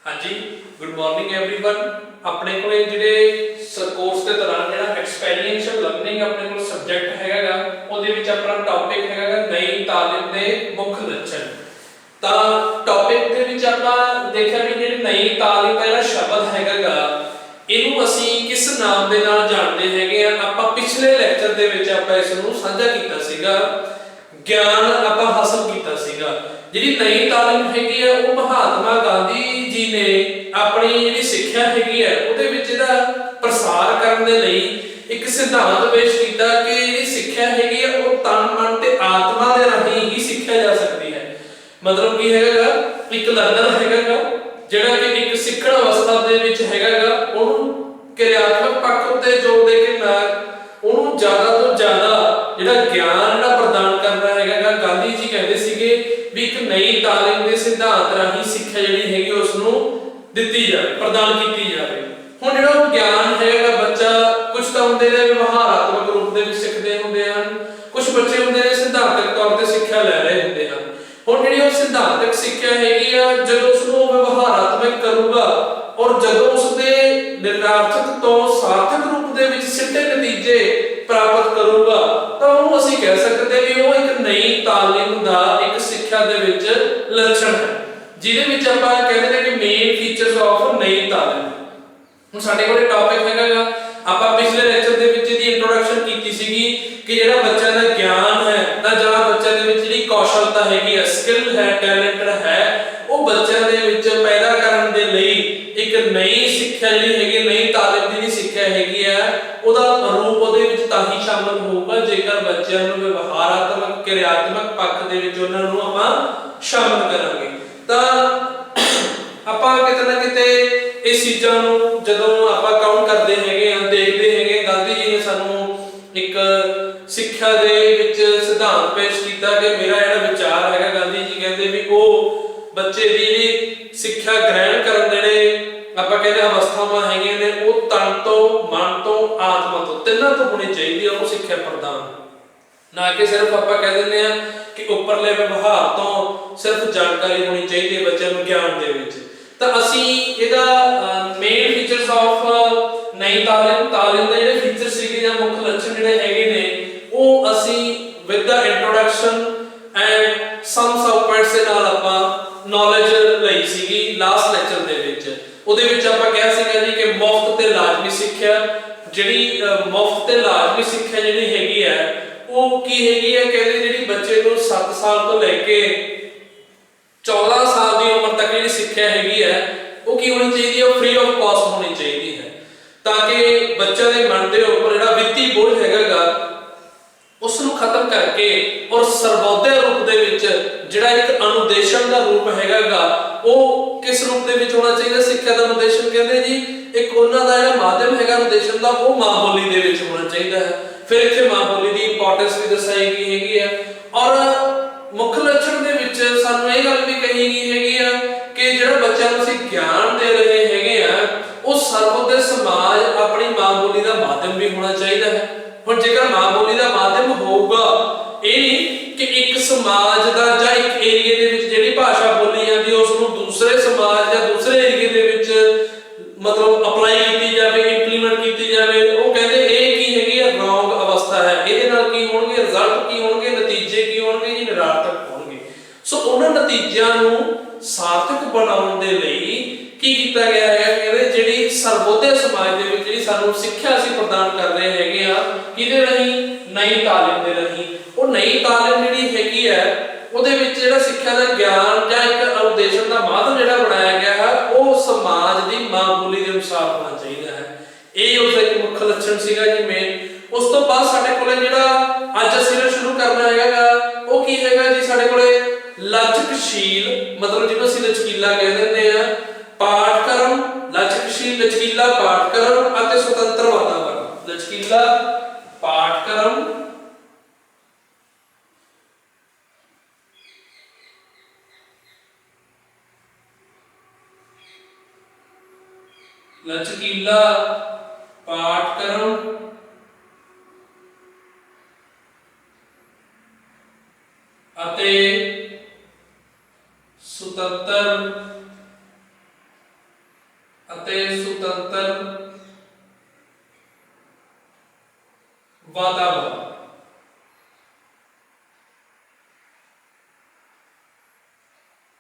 हाँ जी, good morning everyone. अपने को ਜਿਹੜੇ ਕੋਰਸ ਦੇ ਦੌਰਾਨ ਜਿਹੜਾ ਐਕਸਪੀਰੀਐਂਸ਼ੀਅਲ ਲਰਨਿੰਗ ਆਪਣੇ ਕੋਲ ਸਬਜੈਕਟ ਹੈਗਾਗਾ ਉਹਦੇ ਵਿੱਚ ਆਪਣਾ ਟੌਪਿਕ ਹੈਗਾਗਾ ਨਈ ਤਾਲੀਮ ਦੇ ਮੁੱਖ ਲੱਛਣ। ਤਾਂ ਟੌਪਿਕ ਦੇ ਵਿੱਚ ਆਪਾਂ ਦੇਖਿਆ ਵੀ ਜਿਹੜੀ ਨਈ ਤਾਲੀਮ ਦਾ ਜਿਹੜਾ ਸ਼ਬਦ ਹੈਗਾਗਾ ਇਹਨੂੰ ਅਸੀਂ ਕਿਸ ਨਾਮ ਦੇ ਨਾਲ ਜਾਣਦੇ ਹੈਗੇ ਆ। ਆਪਾਂ ਪਿਛਲੇ ਲੈਕਚਰ ਦੇ ਵਿੱਚ ਆਪਾਂ ਇਸ ਨੂੰ ਸਾਂਝਾ ਕੀਤਾ ਸੀਗਾ, ਗਿਆਨ ਆਪਾਂ ਹਾਸਲ ਕੀਤਾ ਸੀਗਾ। ਜਿਹੜੀ ਨਈ ਤਾਲੀਮ ਹੈਗੀ ਆ ਉਹ ਮਹਾਤਮਾ ਗਾਂਧੀ ਜੀ ਨੇ ਆਪਣੀ ਜਿਹੜੀ ਸਿੱਖਿਆ ਹੈਗੀ ਹੈ ਉਹਦੇ ਵਿੱਚ ਇਹਦਾ ਪ੍ਰਸਾਰ ਕਰਨ ਦੇ ਲਈ ਇੱਕ ਸਿਧਾਂਤ ਪੇਸ਼ ਕੀਤਾ ਕਿ ਜਿਹੜੀ ਸਿੱਖਿਆ ਹੈਗੀ ਹੈ ਉਹ ਤਨ ਮਨ ਤੇ ਆਤਮਾ ਦੇ ਰਾਹੀਂ ਹੀ ਸਿੱਖਿਆ ਜਾ ਸਕਦੀ ਹੈ। ਮਤਲਬ ਕੀ ਹੈਗਾ, ਇੱਕ ਲਰਨਰ ਹੈਗਾ ਜਿਹੜਾ ਕਿ ਇੱਕ ਸਿੱਖਣ ਅਵਸਥਾ ਦੇ ਵਿੱਚ ਹੈਗਾ ਉਹਨੂੰ ਕਿਰਿਆਤਮਕ ਪੱਖ ਉੱਤੇ ਜ਼ੋਰ ਦੇ ਕੇ ਨਾਲ ਉਹਨੂੰ ਜ਼ਿਆਦਾ ਤੋਂ ਜ਼ਿਆਦਾ ਜਿਹੜਾ ਗਿਆਨ ਜਿਹੜਾ ਪ੍ਰਦਾਨ ਕਰਨਾ ਹੈਗਾ। ਗਾਂਧੀ ਜੀ ਕਹਿੰਦੇ ਸੀਗੇ ਵੀ ਇੱਕ ਨਈ ਤਾਲੀਮ ਦੇ ਸਿਧਾਂਤ ਰਾਹੀਂ ਸਿੱਖਿਆ ਜਿਹੜੀ ਹੈਗੀ ਉਸ ਨੂੰ ਦਿੱਤੀ ਜਾਵੇ, ਪ੍ਰਦਾਨ ਕੀਤੀ ਜਾਵੇ। ਹੁਣ ਜਿਹੜਾ ਉਹ ਗਿਆਨ ਹੈਗਾ ਬੱਚਾ ਕੁਝ ਤਾਂ ਹੁੰਦੇ ਨੇ ਵਿਵਹਾਰਾਤਮਕ ਰੂਪ ਦੇ ਵਿੱਚ ਸਿੱਖਦੇ ਹੁੰਦੇ ਹਨ, ਕੁਝ ਬੱਚੇ ਹੁੰਦੇ ਨੇ ਸਿਧਾਂਤਕ ਤੌਰ ਤੇ ਸਿੱਖਿਆ ਲੈ ਰਹੇ ਹੁੰਦੇ ਹਨ। ਹੁਣ ਜਿਹੜੀ ਉਹ ਸਿਧਾਂਤਕ ਸਿੱਖਿਆ ਹੈਗੀ ਆ ਜਦੋਂ ਉਸ ਨੂੰ ਵਿਵਹਾਰਾਤਮਕ ਕਰੂਗਾ ਔਰ ਜਦੋਂ ਉਸ ਦੇ ਨਿਰਾਰਥਕ ਤੋਂ ਸਾਰਥਕ ਰੂਪ ਦੇ ਵਿੱਚ ਸਿੱਧੇ ਨਤੀਜੇ ਪ੍ਰਾਪਤ ਕਰੂਗਾ ਤਾਂ ਉਹਨੂੰ ਅਸੀਂ ਕਹਿ ਸਕਦੇ ਵੀ ਉਹ ਇੱਕ ਨਈ ਤਾਲੀਮ ਦਾ ਇੱਕ ਸਿੱਖਿਆ ਦੇ ਵਿੱਚ ਲੱਛਣ ਹੈ, ਜਿਹਦੇ ਵਿੱਚ ਆਪਾਂ ਕਹਿੰਦੇ ਨੇ ਕਿ ਮੇਨ ਫੀਚਰਸ ਆਫ ਨਈ ਤਾਲੀਮ। ਹੁਣ ਸਾਡੇ ਕੋਲ ਟੌਪਿਕ ਹੈਗਾ, ਆਪਾਂ ਪਿਛਲੇ ਲੈਕਚਰ ਦੇ ਵਿੱਚ ਇਹਦੀ ਇੰਟਰੋਡਕਸ਼ਨ ਕੀਤੀ ਸੀਗੀ ਕਿ ਜਿਹੜਾ ਬੱਚਾ ਦਾ ਗਿਆਨ ਹੈ ਤਾਂ ਜਾਂ ਬੱਚੇ ਦੇ ਵਿੱਚ ਜਿਹੜੀ ਕੌਸ਼ਲਤਾ ਹੈਗੀ ਹੈ, ਸਕਿੱਲ ਹੈ, ਟੈਲੈਂਟ ਹੈ, ਉਹ ਬੱਚਿਆਂ ਦੇ ਵਿੱਚ ਪੈਦਾ ਕਰਨ ਦੇ ਲਈ ਇੱਕ ਨਈ ਸਿੱਖਿਆ ਜਿਹੜੀ ਹੈਗੀ, ਨਈ ਤਾਲੀਮ ਦੀ ਸਿੱਖਿਆ ਹੈਗੀ ਹੈ, ਉਹਦਾ ਰੂਪ ਉਹਦੇ ਵਿੱਚ ਤਾਂ ਹੀ ਸ਼ਾਮਲ ਹੋਊਗਾ ਜੇਕਰ ਬੱਚਿਆਂ ਨੂੰ ਵਿਵਹਾਰਾਤਮਕ ਕਿਰਿਆਤਮਕ ਪੱਖ ਦੇ ਵਿੱਚ ਉਹਨਾਂ ਨੂੰ ਆਪਾਂ ਸ਼ਾਮਲ ਕਰਾਂਗੇ। ਤਾਂ ਆਪਾਂ ਕਿਤੇ ਨਾ ਕਿਤੇ ਇਸ ਚੀਜ਼ਾਂ ਨੂੰ ਜਦੋਂ ਆਪਾਂ ਕਾਊਂਟ ਕਰਦੇ ਹੈਗੇ ਆ, ਦੇਖਦੇ ਹੈਗੇ, ਗਾਂਧੀ ਜੀ ਨੇ ਸਾਨੂੰ ਇੱਕ ਸਿੱਖਿਆ ਦੇ ਵਿੱਚ ਸਿਧਾਂਤ ਪੇਸ਼ ਕੀਤਾ ਕਿ ਮੇਰਾ ਜਿਹੜਾ ਵਿਚਾਰ ਹੈਗਾ, ਗਾਂਧੀ ਜੀ ਕਹਿੰਦੇ ਵੀ ਉਹ ਬੱਚੇ ਦੀ ਜਿਹੜੀ ਸਿੱਖਿਆ ਗ੍ਰਹਿਣ ਕਰਨ ਦੇ ਜਿਹੜੇ ਆਪਾਂ ਕਹਿੰਦੇ ਅਵਸਥਾਵਾਂ ਹੈਗੀਆਂ ਨੇ ਉਹ ਤਨ ਤੋਂ, ਮਨ ਤੋਂ, ਆਤਮਾ ਤੋਂ, ਤਿੰਨਾਂ ਤੋਂ ਹੋਣੀ ਚਾਹੀਦੀ ਹੈ ਉਹ ਸਿੱਖਿਆ ਪ੍ਰਦਾਨ। ਨਾ ਕਿ ਸਿਰਫ ਆਪਾਂ ਕਹਿ ਦਿੰਦੇ ਆ ਕਿ ਉੱਪਰਲੇ ਵਿਵਹਾਰ ਤੋਂ ਸਿਰਫ ਜਾਣਕਾਰੀ ਹੋਣੀ ਚਾਹੀਦੀ ਹੈ ਬੱਚਿਆਂ ਨੂੰ ਗਿਆਨ ਦੇ ਵਿੱਚ। ਤਾਂ ਅਸੀਂ ਇਹਦਾ ਮੇਨ ਫੀਚਰਸ ਆਫ ਨਈ ਤਾਲੀਮ ਦੇ ਜਿਹੜੇ ਫੀਚਰ ਸੀਗੇ ਜਾਂ ਮੁੱਖ ਲੱਛਣ ਜਿਹੜੇ ਹੈਗੇ ਨੇ ਉਹ ਅਸੀਂ with the introduction and sum sub points ਦੇ ਨਾਲ ਆਪਾਂ ਨੌਲੇਜ ਲਈ ਸੀਗੀ ਲਾਸਟ ਲੈਕਚਰ ਦੇ ਵਿੱਚ। ਉਹਦੇ ਵਿੱਚ ਆਪਾਂ ਕਿਹਾ ਸੀਗਾ ਜੀ ਕਿ ਮੁਫਤ ਤੇ ਲਾਜ਼ਮੀ ਸਿੱਖਿਆ, ਜਿਹੜੀ ਮੁਫਤ ਤੇ ਲਾਜ਼ਮੀ ਸਿੱਖਿਆ ਜਿਹੜੀ ਹੈਗੀ ਹੈ ਉਹ ਕੀ ਹੈਗੀ ਹੈ, ਕਹਿੰਦੇ ਜਿਹੜੀ ਬੱਚੇ ਨੂੰ 7 ਸਾਲ ਤੋਂ ਲੈ ਕੇ 14 ਸਾਲ ਦੀ ਉਮਰ ਤੱਕ ਜਿਹੜੀ ਸਿੱਖਿਆ ਹੈਗੀ ਹੈ ਉਹ ਕੀ ਹੋਣੀ ਚਾਹੀਦੀ ਹੈ, ਉਹ ਫ੍ਰੀ ਆਫ ਕਾਸਟ ਹੋਣੀ ਚਾਹੀਦੀ ਹੈ, ਤਾਂ ਕਿ ਬੱਚਿਆਂ ਦੇ ਮਨ ਦੇ ਉੱਪਰ ਜਿਹੜਾ ਵਿੱਤੀ ਬੋਝ ਹੈਗਾਗਾ ਉਸ ਨੂੰ ਖਤਮ ਕਰਕੇ ਔਰ ਸਰਵੋਦਯ ਰੂਪ ਦੇ ਵਿੱਚ ਜਿਹੜਾ ਇੱਕ ਅਨੁਦੇਸ਼ਨ ਦਾ ਰੂਪ ਹੈਗਾਗਾ ਉਹ ਕਿਸ ਰੂਪ ਦੇ ਵਿੱਚ ਹੋਣਾ ਚਾਹੀਦਾ। ਸਿੱਖਿਆ ਦਾ ਅਨੁਦੇਸ਼ਨ ਕਹਿੰਦੇ ਜੀ ਇੱਕ ਉਹਨਾਂ ਦਾ ਜਿਹੜਾ ਮਾਧਿਅਮ ਹੈਗਾ ਅਨੁਦੇਸ਼ਨ ਦਾ ਉਹ ਮਾਂ ਬੋਲੀ ਦੇ ਵਿੱਚ ਹੋਣਾ ਚਾਹੀਦਾ ਹੈ। ਫਿਰ ਇੱਥੇ ਮਾਂ ਬੋਲੀ ਦੀ ਇੰਪੋਰਟੈਂਸ ਵੀ ਦਰਸਾਈ ਗਈ ਹੈਗੀ ਹੈ ਔਰ ਮੁੱਖ ਲੱਛਣ ਦੇ ਵਿੱਚ ਸਾਨੂੰ ਇਹ ਗੱਲ ਵੀ ਕਹੀ ਗਈ ਹੈਗੀ ਆ ਕਿ ਜਿਹੜਾ ਬੱਚਿਆਂ ਨੂੰ ਅਸੀਂ ਗਿਆਨ ਦੇ ਰਹੇ ਹੈਗੇ ਆ ਉਹ ਸਰਵੋਦਯ ਸਮਾਜ ਆਪਣੀ ਮਾਂ ਬੋਲੀ ਦਾ ਮਾਧਿਅਮ ਵੀ ਹੋਣਾ ਚਾਹੀਦਾ ਹੈ। ਹੁਣ ਜੇਕਰ ਮਾਂ ਬੋਲੀ ਦਾ ਮਾਧਿਅਮ ਹੋਊਗਾ, ਇਹ ਨਹੀਂ ਕਿ ਇੱਕ ਸਮਾਜ ਦਾ ਜਾਂ ਇੱਕ ਏਰੀਏ ਦੇ ਵਿੱਚ ਜਿਹੜੀ ਭਾਸ਼ਾ ਬੋਲੀ ਜਾਂਦੀ ਉਸ ਨੂੰ ਦੂਸਰੇ ਸਮਾਜ ਜਾਂ ਦੂਸਰੇ ਏਰੀਏ ਦੇ ਵਿੱਚ ਮਤਲਬ ਅਪਲਾਈ ਕੀਤੀ ਜਾਵੇ, ਇੰਪਲੀਮੈਂਟ ਕੀਤੀ ਜਾਵੇ। ਉਹ ਕਹਿੰਦੇ ਇਹ ਕੀ ਹੈਗੀ ਆ, ਰੋਂਗ ਅਵਸਥਾ ਹੈ। ਇਹਦੇ ਨਾਲ ਕੀ ਹੋਣਗੇ, ਰਿਜ਼ਲਟ ਕੀ ਹੋਣਗੇ, ਨਤੀਜੇ ਕੀ ਹੋਣਗੇ ਜੀ, ਨਿਰਾਰਥਕ ਹੋਣਗੇ। ਸੋ ਉਹਨਾਂ ਨਤੀਜਿਆਂ ਨੂੰ ਸਾਰਥਕ ਬਣਾਉਣ ਦੇ ਲਈ ਕੀ ਕੀਤਾ ਗਿਆ ਹੈ, ਕਹਿੰਦੇ ਜਿਹੜੀ ਸਰਵੋਦਯ ਸਮਾਜ ਦੇ ਵਿੱਚ ਜਿਹੜੀ ਸਾਨੂੰ ਸਿੱਖਿਆ ਅਸੀਂ ਪ੍ਰਦਾਨ ਕਰ ਰਹੇ ਹੈਗੇ ਆ ਕਿਹਦੇ ਰਾਹੀਂ, ਨਈ ਤਾਲੀਮ ਦੇ ਰਾਹੀਂ। ਉਹ ਨਈ ਤਾਲੀਮ ਜਿਹੜੀ ਹੈਗੀ ਹੈ ਉਹਦੇ ਵਿੱਚ ਜਿਹੜਾ ਸਿੱਖਿਆ ਦਾ ਗਿਆਨ ਜਾਂ ਇੱਕ ਅਨੁਦੇਸ਼ਨ ਦਾ ਮਾਧਿਅਮ ਜਿਹੜਾ ਬਣਾਇਆ ਗਿਆ ਹੈ ਉਹ ਸਮਾਜ ਦੀ ਮਾਂ ਬੋਲੀ ਦੇ ਅਨੁਸਾਰ ਹੋਣਾ ਚਾਹੀਦਾ ਹੈ। ਇਹ ਉਸ ਦਾ ਇੱਕ ਮੁੱਖ ਲੱਛਣ ਸੀਗਾ ਜੀ ਮੇਨ। ਉਸ ਤੋਂ ਬਾਅਦ ਸਾਡੇ ਕੋਲੇ ਜਿਹੜਾ ਅੱਜ ਅਸੀਂ ਸ਼ੁਰੂ ਕਰਨਾ ਹੈਗਾ ਉਹ ਕੀ ਹੈਗਾ ਜੀ, ਸਾਡੇ ਕੋਲੇ ਲਚਕਸ਼ੀਲ, ਮਤਲਬ ਜਿਹਨੂੰ ਅਸੀਂ ਲਚਕੀਲਾ ਕਹਿ ਦਿੰਦੇ ਆ, ਪਾਠਕ੍ਰਮ, ਲਚਕਸ਼ੀਲ ਲਚਕੀਲਾ ਪਾਠਕ੍ਰਮ ਅਤੇ ਸੁਤੰਤਰ ਵਾਤਾਵਰਣ। ਲਚਕੀਲਾ ਪਾਠਕ੍ਰਮ, ਲਚਕੀਲਾ ਪਾਠਕ੍ਰਮ ਅਤੇ ਸੁਤੰਤਰ ਅਤੇ ਸੁਤੰਤਰ ਵਾਤਾਵਰਣ।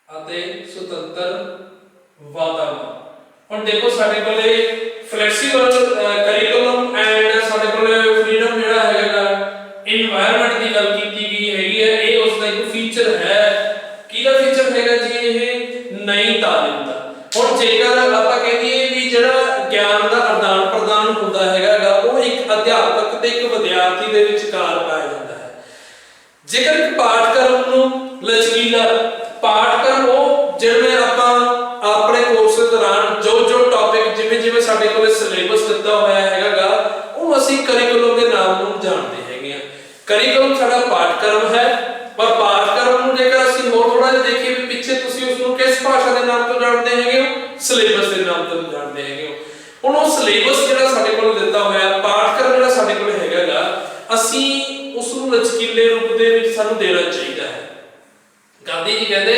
ਅਤੇ ਸੁਤੰਤਰ ਵਾਤਾਵਰਣ। ਹੁਣ ਦੇਖੋ ਸਾਡੇ ਕੋਲੇ ਫਲੈਕਸੀਬਲ ਕਰਿਕੂਲਮ ਐਂਡ ਸਾਡੇ ਕੋਲੇ ਫਰੀडम ਜਿਹੜਾ ਹੈਗਾ এনवायरमेंट ਦੀ ਗੱਲ ਕੀਤੀ ਗਈ ਹੈਗੀ ਹੈ। ਇਹ ਉਸ ਦਾ ਇੱਕ ਫੀਚਰ ਹੈ। ਕਿਹਦਾ ਫੀਚਰ ਹੈਗਾ ਜੀ? ਇਹ ਨਈ ਤਾਲੀਮ ਦਾ। ਹੁਣ ਜੇਕਰ ਆਪਾਂ ਕਹੀਏ ਵੀ ਜਿਹੜਾ ਗਿਆਨ ਦਾ ਆਦਾਨ ਪ੍ਰਦਾਨ ਹੁੰਦਾ ਹੈਗਾ ਉਹ ਇੱਕ ਅਧਿਆਪਕ ਤੇ ਇੱਕ ਵਿਦਿਆਰਥੀ ਦੇ ਵਿਚਕਾਰ ਪਾਇਆ ਜਾਂਦਾ ਹੈ। ਜੇਕਰ ਇੱਕ ਪਾਠਕ੍ਰਮ ਨੂੰ ਲਚਕੀਲਾ ਪਾਠਕ੍ਰਮ ਉਹ ਜਿਵੇਂ ਆਪਾਂ ਆਪਣੇ ਕੋਰਸ ਦੇ ਦੌਰਾਨ ਜੋ ਟੌਪਿਕ ਜਿਵੇਂ ਸਾਡੇ ਕੋਲੇ ਸਿਲੇਬਸ ਦਿੱਤਾ ਹੋਇਆ ਹੈਗਾ ਉਹ ਅਸੀਂ ਕਰਿਕੂਲਮ ਦੇ ਨਾਮ ਨੂੰ ਜਾਣਦੇ ਹੈਗੇ ਆ। ਕਰਿਕੂਲਮ ਸਾਡਾ ਪਾਠਕ੍ਰਮ ਹੈ ਪਰ ਪਾਠਕ੍ਰਮ ਨੂੰ ਜੇਕਰ ਅਸੀਂ ਹੋਰ ਥੋੜਾ ਜਿਹਾ ਦੇਖੀਏ ਵੀ ਪਿੱਛੇ ਤੁਸੀਂ ਉਸ ਨੂੰ ਕਿਸ ਭਾਸ਼ਾ ਦੇ ਨਾਮ ਤੋਂ ਜਾਣਦੇ ਹੈਗੇ ਹੋ? ਸਿਲੇਬਸ ਦੇ ਨਾਮ ਤੋਂ ਜਾਣਦੇ ਹੈਗੇ ਹੋ। ਹੁਣ ਉਹ ਸਿਲੇਬਸ ਜਿਹੜਾ ਸਾਡੇ ਕੋਲ ਦਿੱਤਾ ਹੋਇਆ ਪਾਠਕ੍ਰਮ ਜਿਹੜਾ ਸਾਡੇ ਕੋਲ ਹੈਗਾ ਅਸੀਂ ਉਸ ਨੂੰ ਲਚਕੀਲੇ ਰੂਪ ਦੇ ਵਿੱਚ ਸਾਨੂੰ ਦੇਣਾ ਚਾਹੀਦਾ ਹੈ। ਗਾਂਧੀ ਜੀ ਕਹਿੰਦੇ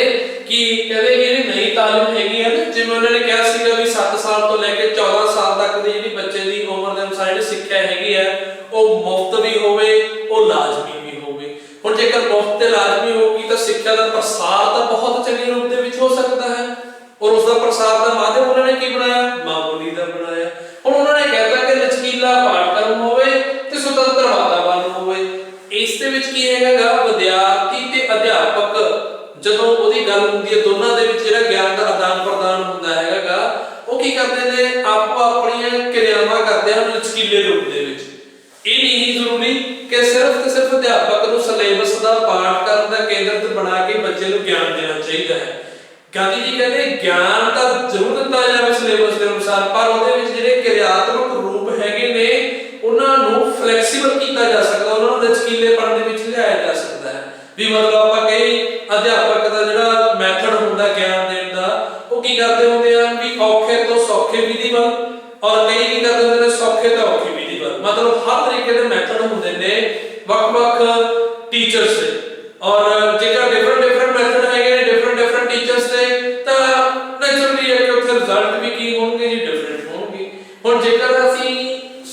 ਕਿ ਜਿਹੜੀ ਨਈ ਤਾਲੀਮ ਹੈਗੀ ਹੈ ਨਾ, ਜਿਵੇਂ ਉਹਨਾਂ ਨੇ ਕਿਹਾ ਸੀਗਾ ਵੀ 7 ਸਾਲ ਤੋਂ ਲੈ ਕੇ 14 ਸਾਲ ਤੱਕ ਦੀ ਜਿਹੜੀ ਬੱਚੇ ਦੀ ਉਮਰ ਦੇ ਅਨੁਸਾਰ ਜਿਹੜੀ ਸਿੱਖਿਆ ਹੈਗੀ ਹੈ ਉਹ ਮੁਫਤ ਵੀ ਹੋਵੇ, ਉਹ ਲਾਜ਼ਮੀ ਵੀ ਹੋਵੇ। ਹੁਣ ਜੇਕਰ ਮੁਫਤ ਤੇ ਲਾਜ਼ਮੀ ਹੋਊਗੀ ਤਾਂ ਸਿੱਖਿਆ ਦਾ ਪ੍ਰਸਾਰ ਤਾਂ ਬਹੁਤ ਚੰਗੇ ਰੂਪ ਦੇ ਵਿੱਚ ਹੋ ਸਕਦਾ ਹੈ ਔਰ ਉਸ ਦਾ ਪ੍ਰਸਾਰ ਦਾ ਮਾਧਿਅਮ ਉਹਨਾਂ ਨੇ ਕੀ ਬਣਾਇਆ? ਮਾਂ ਬੋਲੀ ਦਾ ਬਣਾਇਆ। ਹੁਣ ਉਹਨਾਂ ਨੇ ਕਹਿਤਾ ਕਿ ਲਚਕੀਲਾ ਪਾਠਕ੍ਰਮ ਹੋਵੇ ਤੇ ਸੁਤੰਤਰ ਵਾਤਾਵਰਨ ਹੋਵੇ। ਇਸ ਦੇ ਵਿੱਚ ਕੀ ਹੈਗਾ ਵਿਦਿਆਰਥੀ ਤੇ ਅਧਿਆਪਕ ਜਦੋਂ ਉਹਦੀ ਗੱਲ ਹੁੰਦੀ ਹੈ ਦੋਨਾਂ ਦੇ ਵਿੱਚ ਜਿਹੜਾ ਗਿਆਨ ਦਾ ਆਦਾਨ ਪ੍ਰਦਾਨ ਹੁੰਦਾ ਹੈਗਾ ਉਹ ਕੀ ਕਰਦੇ ਨੇ ਆਪੋ ਆਪਣੀਆਂ ਕਿਰਿਆਵਾਂ ਕਰਦੇ ਹਨ ਲਚਕੀਲੇ ਰੂਪ ਦੇ ਵਿੱਚ। ਇਹ ਨਹੀਂ ਜ਼ਰੂਰੀ ਕਿ ਸਿਰਫ ਤੇ ਸਿਰਫ ਅਧਿਆਪਕ ਨੂੰ ਸਿਲੇਬਸ ਦਾ ਪਾਠ ਕਰਨ ਦਾ ਕੇਂਦਰਿਤ ਬਣਾ ਕੇ ਬੱਚੇ ਨੂੰ ਗਿਆਨ ਦੇਣਾ ਚਾਹੀਦਾ ਹੈ। ਗਾਂਧੀ ਜੀ ਕਹਿੰਦੇ ਗਿਆਨ ਤਾਂ ਜ਼ਰੂਰ ਦਿੱਤਾ ਜਾਵੇ ਸਿਲੇਬਸ ਦੇ ਅਨੁਸਾਰ ਪਰ ਉਹਦੇ ਵਿੱਚ ਜਿਹੜੇ ਕਿਰਿਆਤਮਕ ਰੂਪ ਹੈਗੇ ਨੇ ਉਹਨਾਂ ਨੂੰ ਫਲੈਕਸੀਬਲ ਕੀਤਾ ਜਾ ਸਕਦਾ, ਉਹਨਾਂ ਨੂੰ ਲਚਕੀਲੇਪਣ ਦੇ ਵਿੱਚ ਲਿਆਇਆ ਜਾ ਸਕਦਾ ਹੈ। ਵੀ ਮਤਲਬ ਆਪਾਂ ਕਈ ਅਧਿਆਪਕ ਦਾ ਜਿਹੜਾ ਮੈਥਡ ਹੁੰਦਾ ਗਿਆਨ ਦੇਣ ਦਾ ਉਹ ਕੀ ਕਰਦੇ ਹੁੰਦੇ ਆ ਵੀ ਔਖੇ ਤੋਂ ਸੌਖੇ ਵਿਧੀ ਵੱਲ ਔਰ ਕਈ ਕੀ ਕਰਦੇ ਹੁੰਦੇ ਨੇ ਸੌਖੇ ਤੋਂ ਔਖੀ ਵਿਧੀ ਵੱਲ। ਮਤਲਬ ਹਰ ਤਰੀਕੇ ਦੇ ਮੈਥਡ ਹੁੰਦੇ ਨੇ ਵੱਖ-ਵੱਖ ਟੀਚਰਸ ਦੇ ਔਰ ਜੇਕਰ ਡਿਫਰੈਂਟ ਮੈਥਡ ਹੈਗੇ ਨੇ ਡਿਫਰੈਂਟ ਟੀਚਰਸ ਦੇ ਤਾਂ ਨੈਚੁਰਲੀ ਹੈ ਕਿ ਉੱਥੇ ਰਿਜ਼ਲਟ ਵੀ ਕੀ ਹੋਣਗੇ ਜੀ ਡਿਫਰੈਂਟ ਹੋਣਗੇ। ਹੁਣ ਜੇਕਰ ਅਸੀਂ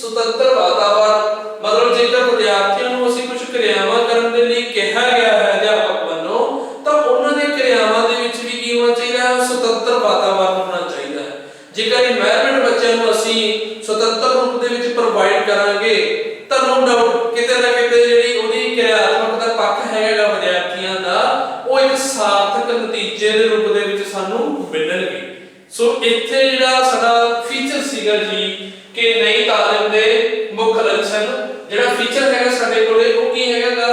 ਸੁਤੰਤਰ ਵਾਤਾਵਰਨ ਮਤਲਬ ਜੇਕਰ ਵਿਦਿਆਰਥੀਆਂ ਨੂੰ ਅਸੀਂ ਕੁਝ ਕਿਰਿਆਵਾਂ ਕਰਨ ਦੇ ਲਈ ਕਿਹਾ ਗਿਆ ਹੈ ਅਧਿਆਪਕ ਵੱਲੋਂ ਤਾਂ ਉਹਨਾਂ ਦੀਆਂ ਕਿਰਿਆਵਾਂ ਦੇ ਵਿੱਚ ਵੀ ਕੀ ਹੋਣਾ ਚਾਹੀਦਾ ਹੈ? ਸੁਤੰਤਰ ਵਾਤਾਵਰਨ ਹੋਣਾ ਚਾਹੀਦਾ ਹੈ। ਜੇਕਰ এনवायरमेंट ਬੱਚਿਆਂ ਨੂੰ ਅਸੀਂ ਸੁਤੰਤਰ ਰੂਪ ਦੇ ਵਿੱਚ ਪ੍ਰੋਵਾਈਡ ਕਰਾਂਗੇ ਤਾਂ ਨੋ ਡਾਊਟ ਕਿਤੇ ਨਾ ਕਿਤੇ ਜਿਹੜੀ ਉਹਦੀ ਕਿਰਿਆਤਮਕ ਦਾ ਪੱਖ ਹੈਗਾ ਵਿਦਿਆਰਥੀਆਂ ਦਾ ਉਹ ਇੱਕ ਸਾਰਥਕ ਨਤੀਜੇ ਦੇ ਰੂਪ ਦੇ ਵਿੱਚ ਸਾਨੂੰ ਮਿਲਣਗੇ। ਸੋ ਇੱਥੇ ਜਿਹੜਾ ਸਾਡਾ ਫੀਚਰ ਸੀਗਾ ਜੀ ਕਿ ਨਈ ਤਾਲੀਮ ਦੇ ਮੁੱਖ ਲੱਛਣ ਜਿਹੜਾ ਫੀਚਰ ਹੈਗਾ ਸਾਡੇ ਕੋਲੇ ਉਹ ਕੀ ਹੈਗਾ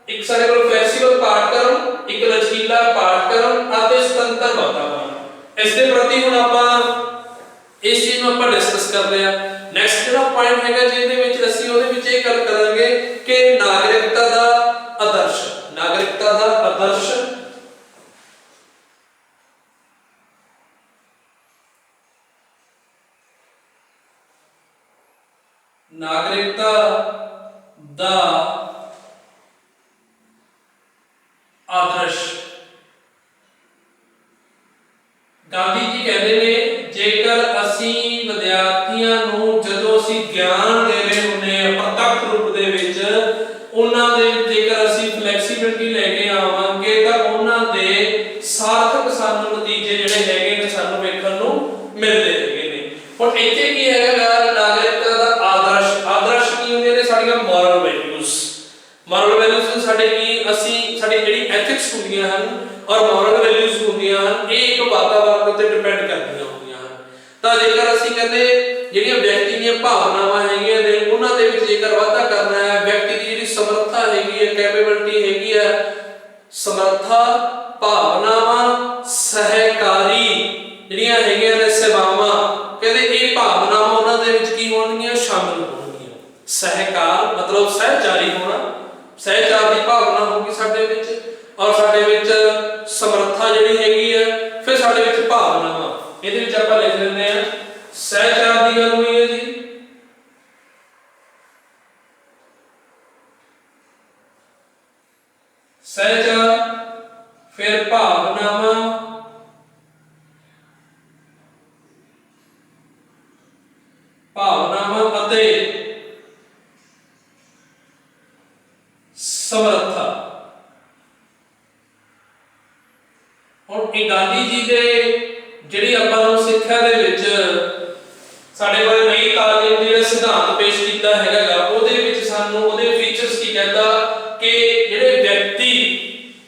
ਇੱਕ ਸਾਡੇ ਕੋਲ ਫਲੈਕਸੀਬਲ ਪਾਠਕ੍ਰਮ, ਇੱਕ ਲਚਕੀਲਾ ਪਾਠਕ੍ਰਮ ਅਤੇ ਸੁਤੰਤਰ ਵਾਤਾਵਰਨ। ਇਸ ਦੇ ਪ੍ਰਤੀ ਹੁਣ ਆਪਾਂ ਇਸ ਚੀਜ਼ ਨੂੰ ਆਪਾਂ ਡਿਸਕਸ ਕਰਦੇ ਆ। ਨੈਕਸਟ ਜਿਹੜਾ ਪੁਆਇੰਟ ਹੈਗਾ ਜਿਹਦੇ ਵਿੱਚ ਅਸੀਂ ਉਹਦੇ ਵਿੱਚ ਇਹ ਗੱਲ ਕਰਾਂਗੇ ਕਿ ਨਾਗਰਿਕਤਾ ਦਾ ਆਦਰਸ਼। ਨਾਗਰਿਕਤਾ ਦਾ ਆਦਰਸ਼ ਨਾਗਰਿਕਤਾ ਦਾ ਆਦਰਸ਼। ਗਾਂਧੀ ਜੀ ਕਹਿੰਦੇ ਨੇ ਜੇਕਰ ਅਸੀਂ ਵਿਦਿਆਰਥੀਆਂ ਨੂੰ ਜਦੋਂ ਅਸੀਂ ਗਿਆਨ ਦੇ ਰਹੇ ਹੁੰਦੇ ਆ ਪ੍ਰਤੱਖ ਰੂਪ ਦੇ ਵਿੱਚ ਉਹਨਾਂ ਦੇ ਜੇਕਰ ਅਸੀਂ ਫਲੈਕਸੀਬਿਲਿਟੀ ਲੈ ਕੇ ਆਵਾਂਗੇ ਤਾਂ ਉਹਨਾਂ ਦੇ ਸਾਰਥਕ ਸਾਨੂੰ ਨਤੀਜੇ ਜਿਹੜੇ ਹੈਗੇ ਨੇ ਸਾਨੂੰ ਵੇਖਣ ਨੂੰ ਮਿਲਦੇ ਹੈਗੇ ਨੇ। ਹੁਣ ਇੱਥੇ ਕੀ ਹੈਗਾ ਨਾਗਰਿਕਤਾ ਦਾ ਆਦਰਸ਼। ਆਦਰਸ਼ ਕੀ ਹੁੰਦੇ ਨੇ? ਸਾਡੀਆਂ ਮੋਰਲ ਵੈਲਿਊਜ਼। ਮੋਰਲ ਵੈਲਿਊਜ਼ ਸਾਡੇ ਕੀ ਅਸੀਂ ਸਾਡੀ ਜਿਹੜੀ ਐਥਿਕਸ ਹੁੰਦੀਆਂ ਹਨ ਔਰ ਮੋਰਲ ਵੈਲਿਊਜ਼ ਹੁੰਦੀਆਂ ਹਨ ਇਹ ਇੱਕ ਵਾਤਾਵਰਨ ਉੱਤੇ ਡਿਪੈਂਡ ਕਰਦੀਆਂ ਹੁੰਦੀਆਂ ਹਨ। ਤਾਂ ਜੇਕਰ ਅਸੀਂ ਕਹਿੰਦੇ ਜਿਹੜੀਆਂ ਵਿਅਕਤੀ ਦੀਆਂ ਭਾਵਨਾਵਾਂ ਹੈਗੀਆਂ ਨੇ ਉਹਨਾਂ ਦੇ ਵਿੱਚ ਜੇਕਰ ਵਾਧਾ ਕਰਨਾ ਹੈ ਵਿਅਕਤੀ ਦੀ ਜਿਹੜੀ ਸਮਰੱਥਾ ਹੈਗੀ ਹੈ ਕੈਪੇਬਿਲਿਟੀ ਹੈਗੀ ਹੈ ਸਮਰੱਥਾ ਭਾਵਨਾਵਾਂ ਸਹਿਕਾਰੀ ਜਿਹੜੀਆਂ ਹੈਗੀਆਂ ਨੇ ਸੇਵਾਵਾਂ ਕਹਿੰਦੇ ਇਹ ਭਾਵਨਾਵਾਂ ਉਹਨਾਂ ਦੇ ਵਿੱਚ ਕੀ ਹੋਣਗੀਆਂ? ਸ਼ਾਮਿਲ ਹੋਣਗੀਆਂ। ਸਹਿਕਾਰ ਮਤਲਬ ਸਹਿਚਾਰੀ ਹੋਣਾ, ਸਹਿਚਾਰ ਦੀ ਭਾਵਨਾ ਹੋਊਗੀ ਸਾਡੇ ਵਿੱਚ ਔਰ ਸਾਡੇ ਵਿੱਚ ਸਮਰੱਥਾ ਜਿਹੜੀ ਹੈਗੀ ਹੈ ਫਿਰ ਸਾਡੇ ਵਿੱਚ ਭਾਵਨਾਵਾਂ। ਇਹਦੇ ਵਿੱਚ ਆਪਾਂ ਲਿਖ ਲੈਂਦੇ ਆ ਸਹਿਚਾਰ ਦੀ ਗੱਲ ਹੋਈ ਹੈ ਜੀ ਸਹਿਚਾਰ ਫਿਰ ਭਾਵਨਾਵਾਂ गांधी जी दे ਜਿਹੜੀ ਆਪਾਂ ਨੂੰ ਸਿੱਖਿਆ ਦੇ ਵਿੱਚ ਸਾਡੇ ਕੋਲ ਨਈ ਤਾਲੀਮ ਦੇ ਸਿਧਾਂਤ ਪੇਸ਼ ਕੀਤਾ ਹੈਗਾ ਉਹਦੇ ਵਿੱਚ ਸਾਨੂੰ ਉਹਦੇ ਫੀਚਰਸ ਕੀ ਕਹਿੰਦਾ ਕਿ ਜਿਹੜੇ ਵਿਅਕਤੀ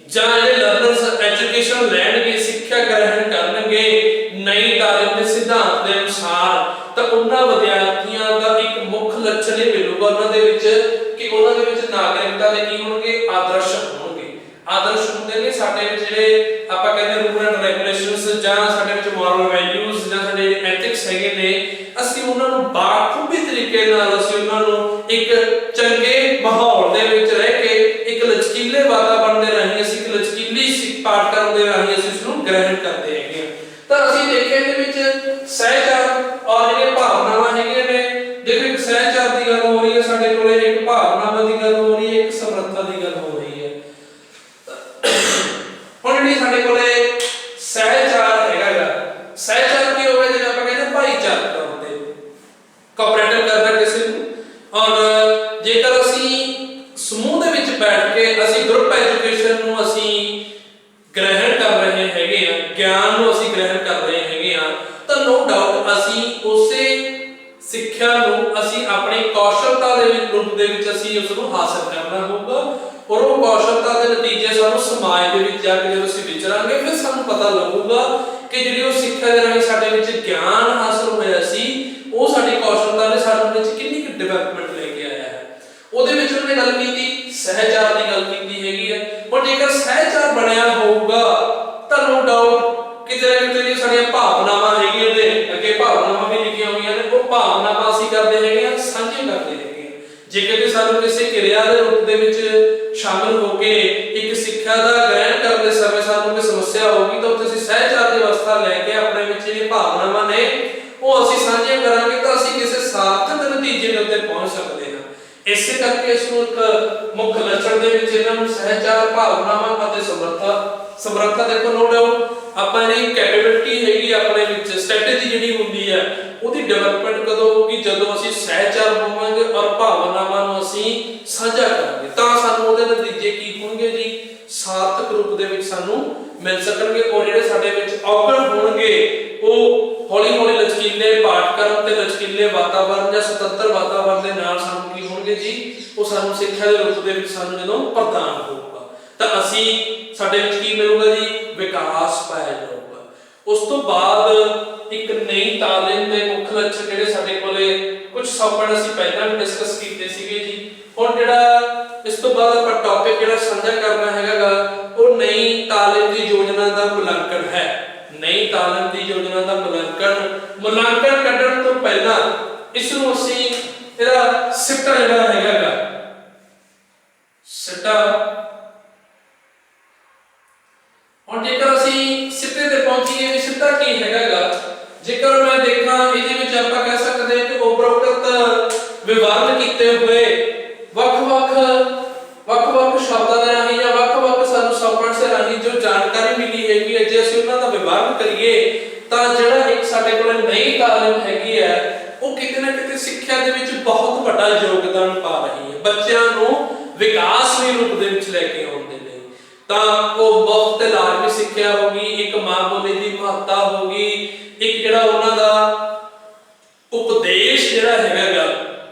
ਜਾਂ ਜਿਹੜੇ ਲਰਨਰਸ ਐਜੂਕੇਸ਼ਨ ਲੈਣਗੇ ਸਿੱਖਿਆ ਗ੍ਰਹਿਣ ਕਰਨਗੇ ਨਈ ਤਾਲੀਮ ਦੇ ਸਿਧਾਂਤ ਦੇ ਅਨੁਸਾਰ ਤਾਂ ਉਹਨਾਂ ਵਿਦਿਆਰਥੀਆਂ ਦਾ ਇੱਕ ਮੁੱਖ ਲੱਛਣ ਇਹ ਮਿਲੂਗਾ ਉਹਨਾਂ ਦੇ ਵਿੱਚ ਕਿ ਉਹਨਾਂ ਦੇ ਵਿੱਚ ਨਾਗਰਿਕਤਾ ਦੇ ਕੀ ਹੋਣਗੇ ਆਦਰਸ਼ ਹੋਣਗੇ। ਆਦਰਸ਼ ਹੁੰਦੇ ਨੇ ਸਾਡੇ ਵਿੱਚ ਜਿਹੜੇ ਆਪਾਂ ਕਹਿੰਦੇ ਰੂਲ ਐਂਡ ਰੈਗੂਲੇਸ਼ਨਸ ਜਾਂ ਸਾਡੇ ਵਿੱਚ ਮੋਰਲ ਵੈਲਿਊਜ਼ ਜਾਂ ਸਾਡੇ ਐਥਿਕਸ ਹੈਗੇ ਨੇ ਅਸੀਂ ਉਹਨਾਂ ਨੂੰ ਬਾਖੂਬੀ ਤਰੀਕੇ ਨਾਲ ਅਸੀਂ ਉਹਨਾਂ ਨੂੰ ਇੱਕ ਚੰਗੇ ਮਾਹੌਲ ਦੇ ਵਿੱਚ ਰਹਿ ਕੇ ਇੱਕ ਲਚਕੀਲੇ ਵਾਤਾਵਰਣ ਦੇ ਰਾਹੀਂ ਅਸੀਂ ਇੱਕ ਲਚਕੀਲੀ ਸਿੱਖ ਪਾਠਕ੍ਰਮ ਦੇ ਰਾਹੀਂ ਅਸੀਂ ਇਸ ਨੂੰ ਗ੍ਰਹਿਣ ਕਰਦੇ ਹੈਗੇ ਤਾਂ ਅਸੀਂ ਦੇਖਿਆ ਇਹਦੇ ਵਿੱਚ ਸਹਿਚਾਰ ਔਰ ਜਿਹੜੇ ਭਾਵਨਾਵਾਂ ਹੈਗੀਆਂ ਨੇ ਦੇਖੋ ਇੱਕ ਸਹਿਚਾਰ ਦੀ ਗੱਲ ਹੋ ਰਹੀ ਹੈ ਸਾਡੇ ਕੋਲੇ ਇੱਕ ਭਾਵਨਾਵਾਂ ਦੀ ਗੱਲ ਹੋ ਰਹੀ ਹੈ ਇੱਕ ਸਮਰੱਥਾ ਦੀ ਗੱਲ ਹੋ ਰਹੀ ਹੈ। ਹੁਣ ਜਿਹੜੀ ਸਾਡੇ ਕੋਲੇ ਸਹਿਚਾਰ ਹੈਗਾ ਸਹਿਚਾਰ ਕੀ ਹੋਵੇ ਜਿਵੇਂ ਆਪਾਂ ਕਹਿੰਦੇ ਭਾਈਚਾਰਕ ਤੌਰ ਤੇ ਕੋਆਪਰੇਟਿਵ ਕਰਨਾ ਕਿਸੇ ਨੂੰ ਔਰ ਜੇਕਰ ਅਸੀਂ ਸਮੂਹ ਦੇ ਵਿੱਚ ਬੈਠ ਕੇ ਅਸੀਂ ਗਰੁੱਪ ਐਜੂਕੇਸ਼ਨ ਨੂੰ ਅਸੀਂ ਗ੍ਰਹਿਣ ਕਰ ਰਹੇ ਹੈਗੇ ਆ ਗਿਆਨ ਨੂੰ ਅਸੀਂ ਗ੍ਰਹਿਣ ਕਰ ਰਹੇ ਹੈਗੇ ਆ ਤਾਂ ਨੋ ਡਾਊਟ ਅਸੀਂ ਉਸੇ ਸਿੱਖਿਆ ਨੂੰ ਅਸੀਂ ਆਪਣੀ ਕੌਸ਼ਲਤਾ ਦੇ ਰੂਪ ਦੇ ਵਿੱਚ ਅਸੀਂ ਉਸ ਨੂੰ ਹਾਸਲ ਕਰਨਾ ਹੋਊਗਾ ਔਰ ਉਹ ਕੌਸ਼ਲਤਾ ਦੇ ਨਤੀਜੇ ਸਾਨੂੰ ਸਮਾਜ ਦੇ ਵਿੱਚ ਜਾ ਕੇ ਜਦੋਂ ਅਸੀਂ ਵਿਚਰਾਂਗੇ ਫਿਰ ਸਾਨੂੰ ਪਤਾ ਲੱਗੂਗਾ ਕਿ ਜਿਹੜੀ ਉਹ ਸਿੱਖਿਆ ਦੇ ਰਾਹੀਂ ਸਾਡੇ ਵਿੱਚ ਗਿਆਨ ਹਾਸਲ ਹੋਇਆ ਸੀ ਉਹ ਸਾਡੀ ਕੌਸ਼ਲਤਾ ਨੇ ਸਾਡੇ ਵਿੱਚ ਕਿੰਨੀ ਕੁ ਡਿਵੈਲਪਮੈਂਟ ਲੈ ਕੇ ਆਇਆ ਹੈ। ਉਹਦੇ ਵਿੱਚ ਉਹਨੇ ਗੱਲ ਕੀਤੀ ਸਹਿਚਾਰ ਦੀ ਗੱਲ ਕੀਤੀ ਹੈਗੀ ਹੈ। ਪਰ ਜੇਕਰ ਸਹਿਚਾਰ ਬਣਿਆ ਹੋਊਗਾ ਤਾਂ ਨੋ ਡਾਊਟ ਕਿਤੇ ਨਾ ਕਿਤੇ ਸਾਡੀਆਂ ਭਾਵਨਾਵਾਂ ਹੈਗੀਆਂ ਨੇ ਅੱਗੇ ਭਾਵਨਾਵਾਂ ਵੀ ਲਿਖੀਆਂ ਹੋਈਆਂ ਨੇ ਉਹ ਭਾਵਨਾਵਾਂ ਅਸੀਂ ਕਰਦੇ ਹੈਗੇ ਆ ਸਾਂਝੇ ਕਰਦੇ ਹੈਗੇ ਆ। ਜੇਕਰ ਸਾਨੂੰ ਕਿਸੇ ਕਿਰਿਆ ਦੇ ਰੂਪ ਦੇ ਵਿੱਚ ਸ਼ਾਮਿਲ ਹੋ ਕੇ ਇੱਕ ਸਿੱਖਿਆ ਦਾ ਗ੍ਰਹਿਣ ਕਰਨ ਦੇ ਸਮੇਂ ਸਾਨੂੰ ਕੋਈ ਸਮੱਸਿਆ ਹੋਊਗੀ ਤਾਂ ਉੱਥੇ ਅਸੀਂ ਸਹਿਚਾਰ ਦੀ ਅਵਸਥਾ ਲੈ ਕੇ ਆਪਣੇ ਵਿੱਚ ਜਿਹੜੀਆਂ ਭਾਵਨਾਵਾਂ ਨੇ ਉਹ ਅਸੀਂ ਸਾਂਝੀਆਂ ਕਰਾਂਗੇ ਤਾਂ ਅਸੀਂ ਕਿਸੇ ਸਾਰਥਕ ਨਤੀਜੇ ਦੇ ਉੱਤੇ ਪਹੁੰਚ ਸਕਦੇ ਹਾਂ। ਇਸੇ ਕਰਕੇ ਇਸ ਨੂੰ ਇੱਕ ਮੁੱਖ ਲੱਛਣ ਦੇ ਵਿੱਚ ਇਹਨਾਂ ਨੂੰ ਸਹਿਚਾਰ ਭਾਵਨਾਵਾਂ ਅਤੇ ਸਮਰੱਥਾ ਦੇਖੋ ਨੋ ਡਾਊਟ ਆਪਾਂ ਜਿਹੜੀ ਕੈਪੇਬਿਲਿਟੀ ਹੈਗੀ ਆਪਣੇ ਵਿੱਚ ਸਟ੍ਰੈਟੇਜੀ ਜਿਹੜੀ ਹੁੰਦੀ ਹੈ ਉਹਦੀ ਡਿਵੈਲਪਮੈਂਟ ਕਦੋਂ ਹੋਊਗੀ ਜਦੋਂ ਅਸੀਂ ਸਹਿਚਾਰ ਹੋਵਾਂਗੇ ਔਰ ਭਾਵਨਾਵਾਂ ਨੂੰ ਅਸੀਂ ਸਾਂਝਾ ਕਰਾਂਗੇ ਤਾਂ ਸਾਨੂੰ ਉਹਦੇ ਨਤੀਜੇ ਕੀ ਹੋਣਗੇ ਜੀ ਸਾਰਥਕ ਰੂਪ ਦੇ ਵਿੱਚ ਸਾਨੂੰ ਮਿਲ ਸਕਣਗੇ ਔਰ ਜਿਹੜੇ ਸਾਡੇ ਵਿੱਚ ਔਗਣ ਹੋਣਗੇ ਉਹ ਹੌਲੀ ਹੌਲੀ ਲਚਕੀਲੇ ਪਾਠਕ੍ਰਮ ਤੇ ਲਚਕੀਲੇ ਵਾਤਾਵਰਣ ਜਾਂ ਸੁਤੰਤਰ ਵਾਤਾਵਰਣ ਦੇ ਨਾਲ ਸਾਨੂੰ ਕੀ ਹੋਣਗੇ ਜੀ ਉਹ ਸਾਨੂੰ ਸਿੱਖਿਆ ਦੇ ਰੂਪ ਦੇ ਵਿੱਚ ਸਾਨੂੰ ਜਦੋਂ ਪ੍ਰਦਾਨ ਹੋਊਗਾ ਤਾਂ ਅਸੀਂ ਸਾਡੇ ਵਿੱਚ ਕੀ ਮਿਲੂਗਾ ਜੀ ਵਿਕਾਸ ਪਾਇਆ ਜਾਊਗਾ। ਉਸ ਤੋਂ ਬਾਅਦ ਇੱਕ ਨਈ ਤਾਲੀਮ ਦੇ ਮੁੱਖ ਲੱਛਣ ਜਿਹੜੇ ਸਾਡੇ ਕੋਲੇ ਕੁਝ ਸੌਪੜ ਅਸੀਂ ਪਹਿਲਾਂ ਵੀ ਡਿਸਕਸ ਕੀਤੇ ਸੀਗੇ ਜੀ। ਹੁਣ ਜਿਹੜਾ ਇਸ ਤੋਂ ਬਾਅਦ ਆਪਾਂ ਟੌਪਿਕ ਜਿਹੜਾ ਸਾਂਝਾ ਕਰਨਾ ਹੈਗਾ ਉਹ ਨਈ ਤਾਲੀਮ ਦੀ ਯੋਜਨਾ ਦਾ ਮੁਲਾਂਕਣ ਹੈ। ਨਈ ਤਾਲੀਮ ਦੀ ਯੋਜਨਾ ਦਾ ਮੁਲਾਂਕਣ ਕੱਢਣ ਤੋਂ ਪਹਿਲਾਂ ਇਸ ਨੂੰ ਅਸੀਂ ਇਹਦਾ ਸਿੱਟਾ ਜਿਹੜਾ ਹੈਗਾ ਸਿੱਟਾ ਹੁਣ ਜੇਕਰ ਅਸੀਂ ਸਿੱਟੇ ਤੇ ਪਹੁੰਚੀਏ ਵੀ ਸਿੱਟਾ ਕੀ ਹੈਗਾ ਜੇਕਰ ਮੈਂ ਦੇਖਾਂ ਇਹਦੇ ਵਿੱਚ ਆਪਾਂ ਕਹਿ ਸਕਦੇ ਹਾਂ ਕਿ ਉਪਰੋਕਤ ਵਿਵਰਣ ਕੀਤੇ ਹੋਏ ਵੱਖ-ਵੱਖ ਸ਼ਬਦਾਂ ਦੇ ਰਾਹੀਂ ਜਾਂ ਵੱਖ-ਵੱਖ ਸਾਨੂੰ ਸੌਪਰਸ ਦੇ ਰਾਹੀਂ ਜੋ ਜਾਣਕਾਰੀ ਮਿਲੀ ਹੈਗੀ ਹੈ ਜੇ ਅਸੀਂ ਉਹਨਾਂ ਦਾ ਵਿਵਰਣ ਕਰੀਏ ਤਾਂ ਜਿਹੜਾ ਇੱਕ ਸਾਡੇ ਕੋਲ ਨਈ ਤਾਲੀਮ ਹੈਗੀ ਹੈ ਉਹ ਕਿਤੇ ਨਾ ਕਿਤੇ ਸਿੱਖਿਆ ਦੇ ਵਿੱਚ ਬਹੁਤ ਵੱਡਾ ਯੋਗਦਾਨ ਪਾ ਰਹੀ ਹੈ ਬੱਚਿਆਂ ਨੂੰ ਵਿਕਾਸਮਈ ਰੂਪ ਦੇ ਵਿੱਚ ਲੈ ਕੇ ਆਉਣ ਦੇ ਲਈ ਤਾਂ ਉਹ ਮੁਫਤ ਤੇ ਲਾਜ਼ਮੀ ਸਿੱਖਿਆ ਹੋਗੀ ਇੱਕ ਮਾਂ ਬੋਲੀ ਦੀ ਮਹੱਤਤਾ ਹੋਗੀ ਇੱਕ ਜਿਹੜਾ ਉਹਨਾਂ ਦਾ ਉਪਦੇਸ਼ ਜਿਹੜਾ ਹੈਗਾ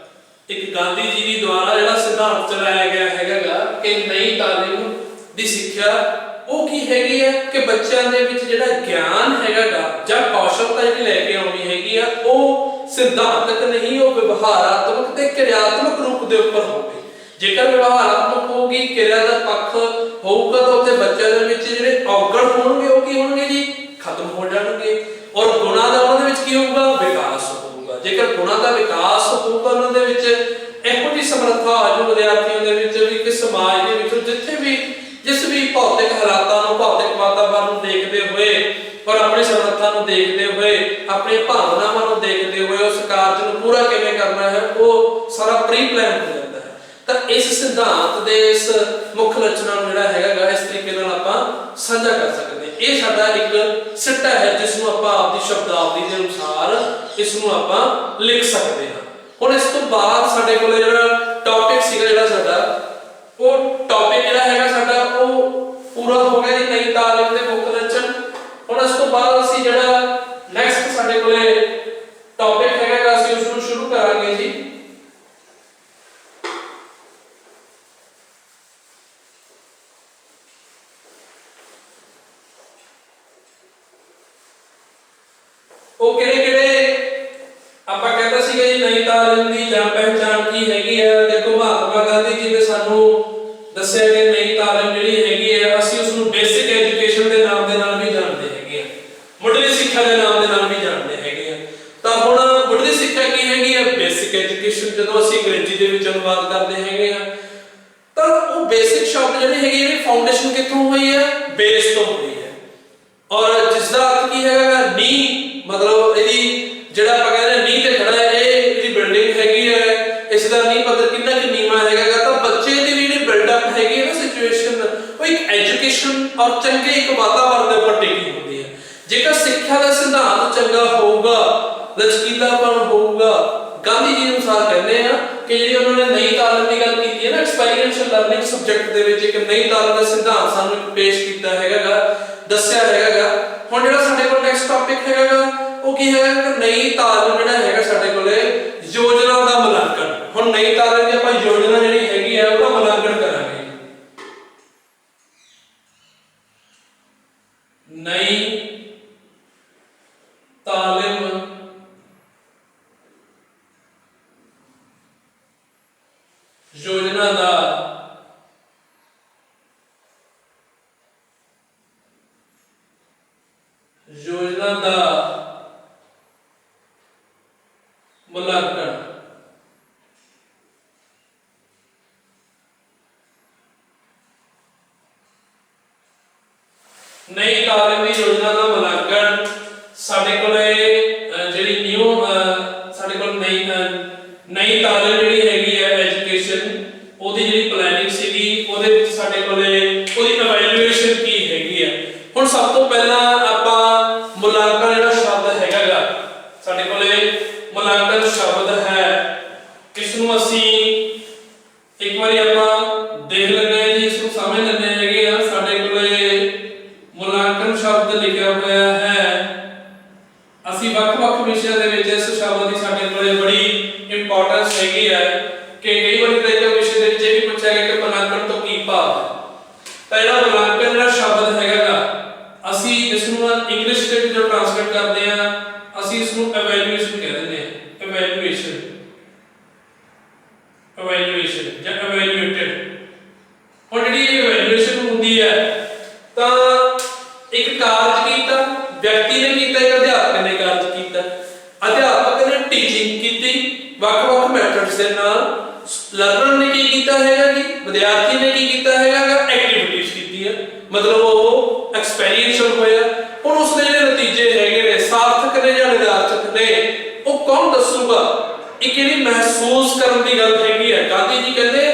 ਇੱਕ ਗਾਂਧੀ ਜੀ ਦੀ ਦੁਆਰਾ ਜਿਹੜਾ ਸਿਧਾਂਤ ਚਲਾਇਆ ਗਿਆ ਹੈਗਾ ਕਿ ਨਈ ਤਾਲੀਮ ਦੀ ਸਿੱਖਿਆ ਉਹ ਕੀ ਹੈਗੀ ਹੈ ਕਿ ਬੱਚਿਆਂ ਦੇ ਵਿੱਚ ਜਿਹੜਾ ਗਿਆਨ ਹੈਗਾ ਜਾਂ ਕੌਸ਼ਲਤਾ ਜਿਹੜੀ ਲੈ ਕੇ ਆਉਣੀ ਹੈਗੀ ਆ ਉਹ ਸਿਧਾਂਤਕ ਨਹੀਂ ਉਹ ਵਿਵਹਾਰਾਤਮਕ ਤੇ ਕਿਰਿਆਤਮਕ ਰੂਪ ਦੇ ਉੱਪਰ ਹੋਵੇ। ਜੇਕਰ ਵਿਵਹਾਰਾਤਮਕ ਹੋਊਗੀ ਕਿਰਿਆ ਦਾ ਪੱਖ ਹੋਊਗਾ ਤਾਂ ਉੱਥੇ ਬੱਚਿਆਂ ਦੇ ਵਿੱਚ ਜਿਹੜੇ ਔਗਣ ਹੋਣਗੇ ਉਹ ਕੀ ਹੋਣਗੇ ਜੀ ਖਤਮ ਹੋ ਜਾਣਗੇ ਔਰ ਗੁਣਾਂ ਦਾ ਉਹਨਾਂ ਦੇ ਵਿੱਚ ਕੀ ਹੋਊਗਾ ਵਿਕਾਸ ਹੋਊਗਾ। ਜੇਕਰ ਗੁਣਾਂ ਦਾ ਵਿਕਾਸ ਹੋਊਗਾ ਉਹਨਾਂ ਦੇ ਵਿੱਚ ਇਹੋ ਜਿਹੀ ਸਮਰੱਥਾ ਆ ਜਾਊ ਵਿਦਿਆਰਥੀਆਂ ਦੇ ਵਿੱਚ ਵੀ ਕਿ ਸਮਾਜ ਦੇ ਵਿੱਚ ਜਿੱਥੇ ਵੀ ਜਿਸ ਵੀ ਭੌਤਿਕ ਹਾਲਾਤਾਂ ਨੂੰ ਭੌਤਿਕ ਵਾਤਾਵਰਣ ਨੂੰ ਦੇਖਦੇ ਹੋਏ ਔਰ ਆਪਣੀ ਸਮਰੱਥਾ ਨੂੰ ਦੇਖਦੇ ਹੋਏ ਆਪਣੀ ਭਾਵਨਾਵਾਂ ਨੂੰ ਦੇਖਦੇ ਹੋਏ ਉਸ ਕਾਰਜ ਨੂੰ ਪੂਰਾ ਕਿਵੇਂ ਕਰਨਾ ਹੈ ਉਹ ਸਾਰਾ ਪ੍ਰੀ ਪਲਾਨ ਹੋ ਜਾਂਦਾ ਹੈ। ਤਾਂ ਇਸ ਸਿਧਾਂਤ ਦੇ ਇਸ ਮੁੱਖ ਲੱਛਣਾਂ ਨੂੰ ਜਿਹੜਾ ਹੈਗਾ ਇਸ ਤਰੀਕੇ ਨਾਲ ਆਪਾਂ ਸਾਂਝਾ ਕਰ ਸਕਦੇ ਹਾਂ। ਇਹ ਸਾਡਾ ਇੱਕ ਸਿੱਟਾ ਹੈ ਜਿਸ ਨੂੰ ਆਪਾਂ ਆਪਦੀ ਸ਼ਬਦਾਵਲੀ ਦੇ ਅਨੁਸਾਰ ਇਸ ਨੂੰ ਆਪਾਂ ਲਿਖ ਸਕਦੇ ਹਾਂ। ਹੁਣ ਇਸ ਤੋਂ ਬਾਅਦ ਸਾਡੇ ਕੋਲ ਜਿਹੜਾ ਟੌਪਿਕ ਸੀਗਾ ਜਿਹੜਾ ਸਾਡਾ ਉਹ ਟੌਪਿਕ ਜਿਹੜਾ ਹੈਗਾ ਸਾਡਾ ਉਹ ਪੂਰਾ ਹੋ ਗਿਆ ਜੀ ਨਈ ਤਾਲੀਮ ਦੇ ਮੁੱਖ ਲੱਛਣ। ਹੁਣ ਉਹ ਕਿਹੜੇ ਆਪਾਂ ਕਹਿੰਦਾ ਸੀਗਾ ਜੀ ਨਈ ਤਾਲੀਮ ਦੀ ਜਾਂ ਪਹਿਚਾਣ ਕੀ ਹੈਗੀ ਹੈ। ਦੇਖੋ ਮਹਾਤਮਾ ਗਾਂਧੀ ਜੀ ਨੇ ਸਾਨੂੰ ਦੱਸਿਆ ਕਿ ਨਈ ਤਾਲੀਮ ਜਿਹੜੀ ਹੈਗੀ ਹੈ ਅਸੀਂ ਉਸ ਨੂੰ ਬੇਸਿਕ ਐਜੂਕੇਸ਼ਨ ਦੇ ਨਾਮ ਦੇ ਨਾਲ ਵੀ ਜਾਣਦੇ ਹੈਗੇ ਆ, ਮੁੱਢਲੀ ਸਿੱਖਿਆ ਦੇ ਨਾਮ ਦੇ ਨਾਲ ਵੀ ਜਾਣਦੇ ਹੈਗੇ ਆ। ਤਾਂ ਹੁਣ ਮੁੱਢਲੀ ਸਿੱਖਿਆ ਕੀ ਹੈਗੀ ਹੈ? Basic education. ਜਦੋਂ ਅਸੀਂ ਅੰਗਰੇਜ਼ੀ ਦੇ ਵਿੱਚ ਅਨੁਵਾਦ ਕਰਦੇ ਹੈਗੇ ਆ ਤਾਂ ਉਹ ਬੇਸਿਕ ਸ਼ਬਦ ਜਿਹੜੀ ਹੈਗੀ ਇਹਦੀ ਫਾਊਂਡੇਸ਼ਨ ਕਿੱਥੋਂ ਹੋਈ ਹੈ? ਬੇਸ ਤੋਂ ਹੋਈ ਹੈ। ਔਰ ਜਿਸ ਦਾ ਅਰਥ ਕੀ ਹੈਗਾ? ਨੀ, ਮਤਲਬ ਇਹਦੀ ਜਿਹੜਾ ਆਪਾਂ ਕਹਿੰਦੇ ਨੀ ਤੇ ਖੜਾ ਹੈ, ਇਹ ਜਿਹੜੀ ਬਿਲਡਿੰਗ ਹੈਗੀ ਹੈ ਇਸ ਦਾ ਨੀ ਪਤਾ ਕਿੰਨਾ ਕਿ ਨੀਵਾਂ ਹੈਗਾ। ਤਾਂ ਬੱਚੇ ਦੀ ਜਿਹੜੀ ਬਿਲਡਅਪ ਹੈਗੀ ਹੈ ਨਾ ਸਿਚੁਏਸ਼ਨ, ਉਹ ਇੱਕ ਐਜੂਕੇਸ਼ਨ ਔਰ ਚੰਗੇ ਇੱਕ ਵਾਤਾਵਰਣ ਦੇ ਉੱਪਰ ਟਿਕੀ ਹੁੰਦੀ ਹੈ। ਜੇਕਰ ਸਿੱਖਿਆ ਦਾ ਸਿਧਾਂਤ ਚੰਗਾ ਹੋਊਗਾ, ਲਚਕੀਲਾਪਨ ਹੋਊਗਾ, ਗਾਂਧੀ ਜੀ ਅਨੁਸਾਰ ਕਹਿੰਦੇ ਆ ਕਿ ਜਿਹੜੀ ਉਹਨਾਂ ਨੇ ਨਈ ਤਾਲੀਮ ਦੀ ਗੱਲ ਕੀਤੀ ਹੈ ਨਾ, ਐਕਸਪੈਰੀਐਂਸ਼ੀਅਲ ਲਰਨਿੰਗ ਸਬਜੈਕਟ ਦੇ ਵਿੱਚ ਇੱਕ ਨਈ ਤਾਲੀਮ ਦਾ ਸਿਧਾਂਤ ਸਾਨੂੰ ਪੇਸ਼ ਕੀਤਾ ਹੈਗਾ, ਦੱਸਿਆ ਹੈਗਾ। ਹੁਣ ਜਿਹੜਾ ਸਾਡੇ ਕੋਲ ਨੈਕਸਟ ਟੌਪਿਕ ਹੈਗਾ ਉਹ ਕੀ ਹੈਗਾ ਕਿ ਨਈ ਤਾਲੀਮ ਜਿਹੜਾ ਹੈਗਾ ਸਾਡੇ ਕੋਲੇ ਯੋਜਨਾ ਦਾ ਮੁਲਾਂਕਣ। ਹੁਣ ਨਈ ਤਾਲੀਮ ਦੀ ਆਪਾਂ ਯੋਜਨਾ ਜਿਹੜੀ ਹੈਗੀ ਹੈ ਉਹਦਾ ਮੁਲਾਂਕਣ ਕਰਾਂਗੇ। ਨਈ ਤਾਲੀਮ ਯੋਜਨਾ ਦਾ ਮੁਲਾਂਕਣ। ਨਈ ਤਾਲੀਮ ਦੀ ਯੋਜਨਾ ਦਾ ਮੁਲਾਂਕਣ ਸਾਡੇ ਕੋਲੇ ਜਿਹੜੀ ਨਿਊ ਸਾਡੇ ਕੋਲ ਨਈ ਤਾਲੀਮ ਜਿਹੜੀ ਹੈਗੀ ਹੈ ਐਜੂਕੇਸ਼ਨ, ਉਹਦੀ ਜਿਹੜੀ ਪਲੈਨਿੰਗ ਸੀਗੀ ਉਹਦੇ ਵਿੱਚ ਸਾਡੇ ਕੋਲੇ ਉਹਦੀ ਇਵੈਲੂਏਸ਼ਨ ਕੀ ਹੈਗੀ ਹੈ। ਹੁਣ ਸਭ ਤੋਂ ਪਹਿਲਾਂ ਆਪਾਂ ਮੁਲਾਂਕਣ ਜਿਹੜਾ ਸ਼ਬਦ ਹੈਗਾ ਸਾਡੇ ਕੋਲੇ ਮੁਲਾਂਕਣ ਸ਼ਬਦ ਹੈ, ਇਸ ਨੂੰ ਅਸੀਂ ਇੱਕ ਵਾਰੀ ਆਪਾਂ ਦੇਖ ਲੈਂਦੇ ਹਾਂ ਜੀ, ਇਸ ਨੂੰ ਸਮਝ ਲੈਂਦੇ ਹੈਗੇ ਆ। ਸਾਡੇ ਕੋਲੇ ਮੁਲਾਂਕਣ ਸ਼ਬਦ ਲਿਖਿਆ ਹੋਇਆ ਹੈ। ਅਸੀਂ ਵੱਖ-ਵੱਖ ਵਿਸ਼ਿਆਂ ਦੇ ਵਿੱਚ ਇਸ ਸ਼ਬਦ ਦੀ ਸਾਡੇ ਕੋਲੇ ਬੜੀ ਇੰਪੋਰਟੈਂਸ ਹੈਗੀ ਹੈ ਕਿ ਕਈ ਵਾਰੀ ਤਾਂ ਵਿਸ਼ੇ ਦੇ ਵਿੱਚ ਇਹ ਵੀ ਪੁੱਛਿਆ ਗਿਆ ਕਿ ਮੁਲਾਂਕਣ ਤੋਂ ਕੀ ਭਾਵ ਹੈ। ਤਾਂ ਜਿਹੜਾ ਮੁਲਾਂਕਣ ਜਿਹੜਾ ਸ਼ਬਦ ਹੈਗਾ ਅਸੀਂ ਇਸ ਨੂੰ ਇੰਗਲਿਸ਼ ਦੇ ਵਿੱਚ ਜੋ ਟ੍ਰਾਂਸਲੇਟ ਕਰਦੇ ਆ ਅਸੀਂ ਇਸ ਨੂੰ ਇਵੈਲੂਏਸ਼ਨ ਕਹਿ ਦਿੰਦੇ ਆ। ਇਵੈਲੂਏਸ਼ਨ ਜਾਂ ਇਵੈਲੂਏਟਡ। ਹੁਣ ਜਿਹੜੀ ਇਵੈਲੂਏਸ਼ਨ ਹੁੰਦੀ ਹੈ ਤਾਂ ਇੱਕ ਕਾਰਜ ਕੀਤਾ, ਵਿਅਕਤੀ ਨੇ ਕੀਤਾ, ਇੱਕ ਅਧਿਆਪਕ ਨੇ ਕਾਰਜ ਕੀਤਾ। ਅਧਿਆਪਕ ਨੇ ਟੀਚਿੰਗ ਕੀਤੀ ਵੱਖ-ਵੱਖ ਮੈਥਡਸ ਦੇ ਨਾਲ, ਲਰਨਰ ਨੇ ਕੀ ਕੀਤਾ ਹੈਗਾ ਜੀ, ਵਿਦਿਆਰਥੀ ਨੇ ਕੀ ਕੀਤਾ ਹੈਗਾ, ਐਕਟੀਵਿਟੀਜ਼ ਕੀਤੀ ਹੈ, ਮਤਲਬ ਉਹ ਐਕਸਪੈਰੀਐਂਸ਼ੀਅਲ ਹੋਇਆ। ਹੁਣ ਉਸ ਦੇ ਜਿਹੜੇ ਨਤੀਜੇ ਹੈਗੇ ਨੇ ਸਾਰਥਕ ਨੇ ਜਾਂ ਨਿਰਾਰਥਕ ਨੇ ਉਹ ਕੌਣ ਦੱਸੂਗਾ? ਇੱਕ ਜਿਹੜੀ ਮਹਿਸੂਸ ਕਰਨ ਦੀ ਗੱਲ ਹੈਗੀ ਹੈ। ਗਾਂਧੀ ਜੀ ਕਹਿੰਦੇ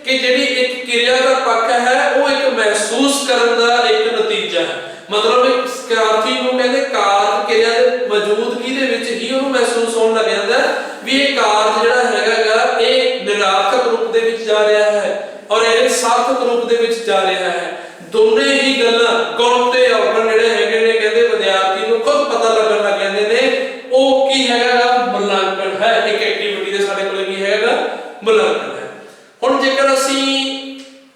ਕਿ ਜਿਹੜੀ ਇੱਕ ਕਿਰਿਆ ਦਾ ਪੱਖ ਹੈ ਉਹ ਇੱਕ ਮਹਿਸੂਸ ਕਰਨ ਦਾ ਇੱਕ ਨਤੀਜਾ ਹੈ। ਮਤਲਬ ਇੱਕ ਸਿਖਿਆਰਥੀ ਨੂੰ ਕਹਿੰਦੇ ਕਾਰਜ ਕਿਰਿਆ ਦੇ ਮੌਜੂਦਗੀ ਦੇ ਵਿੱਚ ਹੀ ਉਹਨੂੰ ਮਹਿਸੂਸ ਹੋਣ ਲੱਗ ਜਾਂਦਾ ਵੀ ਇਹ ਕਾਰਜ ਜਿਹੜਾ ਹੈਗਾ ਇਹ ਨਿਰਾਰਥਕ ਰੂਪ ਦੇ ਵਿੱਚ ਜਾ ਰਿਹਾ ਹੈ ਔਰ ਇਹ ਸਾਰਥਕ ਰੂਪ ਦੇ ਵਿੱਚ ਜਾ ਰਿਹਾ ਹੈ। ਦੋਨੇ ਹੀ ਗੱਲਾਂ ਗੁਣ ਤੇ ਔਗਣ ਜਿਹੜੇ ਹੈਗੇ ਨੇ ਕਹਿੰਦੇ ਵਿਦਿਆਰਥੀ ਨੂੰ ਖੁਦ ਪਤਾ ਲੱਗਣ ਲੱਗ ਜਾਂਦੇ ਨੇ। ਉਹ ਕੀ ਹੈਗਾ? ਮੁਲਾਂਕਣ ਹੈ। ਇੱਕ ਐਕਟੀਵਿਟੀ ਦੇ ਸਾਡੇ ਕੋਲ ਕੀ ਹੈਗਾ? ਮੁਲਾਂਕਣ ਹੈ। ਹੁਣ ਜੇਕਰ ਅਸੀਂ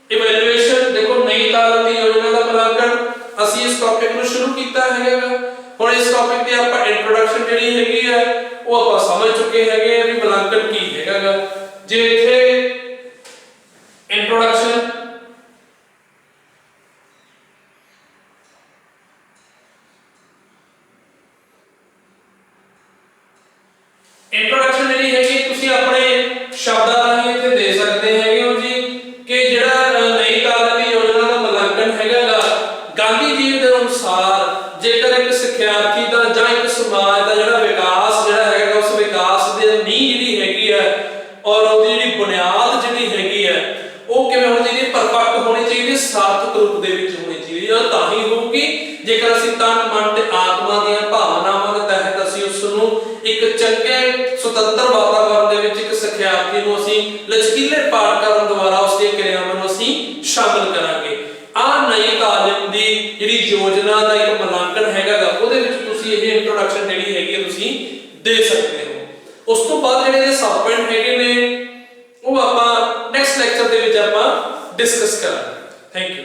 ਇਵੈਲੂਏਸ਼ਨ ਦੇਖੋ ਨਈ ਤਾਲੀਮ ਦੀ ਯੋਜਨਾ ਦਾ ਮੁਲਾਂਕਣ ਅਸੀਂ ਇਸ ਟੌਪਿਕ ਨੂੰ ਸ਼ੁਰੂ ਕੀਤਾ ਹੈਗਾ। ਹੁਣ ਇਸ ਟੌਪਿਕ ਤੇ ਆਪਾਂ ਇੰਟਰੋਡਕਸ਼ਨ ਜਿਹੜੀ ਹੈਗੀ ਹੈ ਉਹ ਆਪਾਂ ਸਮਝ ਚੁੱਕੇ ਹੈਗੇ ਵੀ ਮੁਲਾਂਕਣ ਕੀ ਹੈਗਾ। ਜੇ ਇੱਥੇ ਇੰਟਰੋਡਕਸ਼ਨ ਜਿਹੜੀ ਹੈਗੀ ਤੁਸੀਂ ਆਪਣੇ ਸ਼ਬਦਾਂ ਰਾਹੀਂ ਇੱਥੇ ਦੇ ਸਕਦੇ ਹੈਗੇ ਹੋ ਜੀ ਕਿ ਜਿਹੜਾ ਨਈ ਤਾਲੀਮ ਦੀ ਯੋਜਨਾ ਦਾ ਮੁਲਾਂਕਣ ਹੈਗਾ ਗਾਂਧੀ ਜੀ ਦੇ ਅਨੁਸਾਰ ਜੇਕਰ ਇੱਕ ਸਿੱਖਿਆਰਥੀ ਦਾ ਜਾਂ ਇੱਕ ਸਮਾਜ ਦਾ ਜਿਹੜਾ ਵਿਕਾਸ ਜਿਹੜਾ ਹੈਗਾ ਉਸ ਵਿਕਾਸ ਦੇ ਨੀਂਹ ਜਿਹੜੀ ਹੈਗੀ ਹੈ ਔਰ ਉਹਦੀ ਜਿਹੜੀ ਬੁਨਿਆਦ ਜਿਹੜੀ ਹੈਗੀ ਹੈ ਉਹ ਕਿਵੇਂ ਹੋਣੀ ਚਾਹੀਦੀ? ਪਰਫੈਕਟ ਹੋਣੀ ਚਾਹੀਦੀ, ਸਾਰਥਕ ਰੂਪ ਦੇ ਵਿੱਚ ਹੋਣੀ ਚਾਹੀਦੀ। ਉਹ ਤਾਂ ਹੀ ਹੋਊਗੀ ਜੇਕਰ ਅਸੀਂ ਤਨ ਮਨ ਤੇ ਆਤਮਾ ਦੀਆਂ ਭਾਵਨਾਵਾਂ ਦੇ ਤਹਿਤ ਅਸੀਂ ਉਸ ਨੂੰ ਇੱਕ ਚੰਗੇ ਸੁਤੰਤਰ ਵਾਤਾਵਰਣ ਦੇ ਵਿੱਚ ਇੱਕ ਸਿੱਖਿਆਰਥੀ ਨੂੰ ਅਸੀਂ ਲਚਕੀਲੇ ਪਾਠ ਕਰਨ ਦੁਆਰਾ ਉਸ ਦੀਆਂ ਕਿਰਿਆਵਾਂ ਨੂੰ ਅਸੀਂ ਸ਼ਾਮਿਲ ਕਰਾਂਗੇ। ਨਈ ਤਾਲੀਮ ਦੀ ਜਿਹੜੀ ਯੋਜਨਾ ਦਾ ਇੱਕ ਮੁਲਾਂਕਣ ਹੈਗਾ ਉਹਦੇ ਵਿੱਚ ਤੁਸੀਂ ਇਹ ਇੰਟਰੋਡਕਸ਼ਨ ਜਿਹੜੀ ਹੈਗੀ ਤੁਸੀਂ ਦੇ ਸਕਦੇ ਹੋ। ਉਸ ਤੋਂ ਬਾਅਦ ਜਿਹੜੇ ਸਬ ਪੁਆਇੰਟ ਹੈਗੇ ਨੇ ਉਹ ਆਪਾਂ ਨੈਕਸਟ ਲੈਕਚਰ ਦੇ ਵਿੱਚ ਆਪਾਂ ਡਿਸਕਸ ਕਰਾਂਗੇ। Thank you.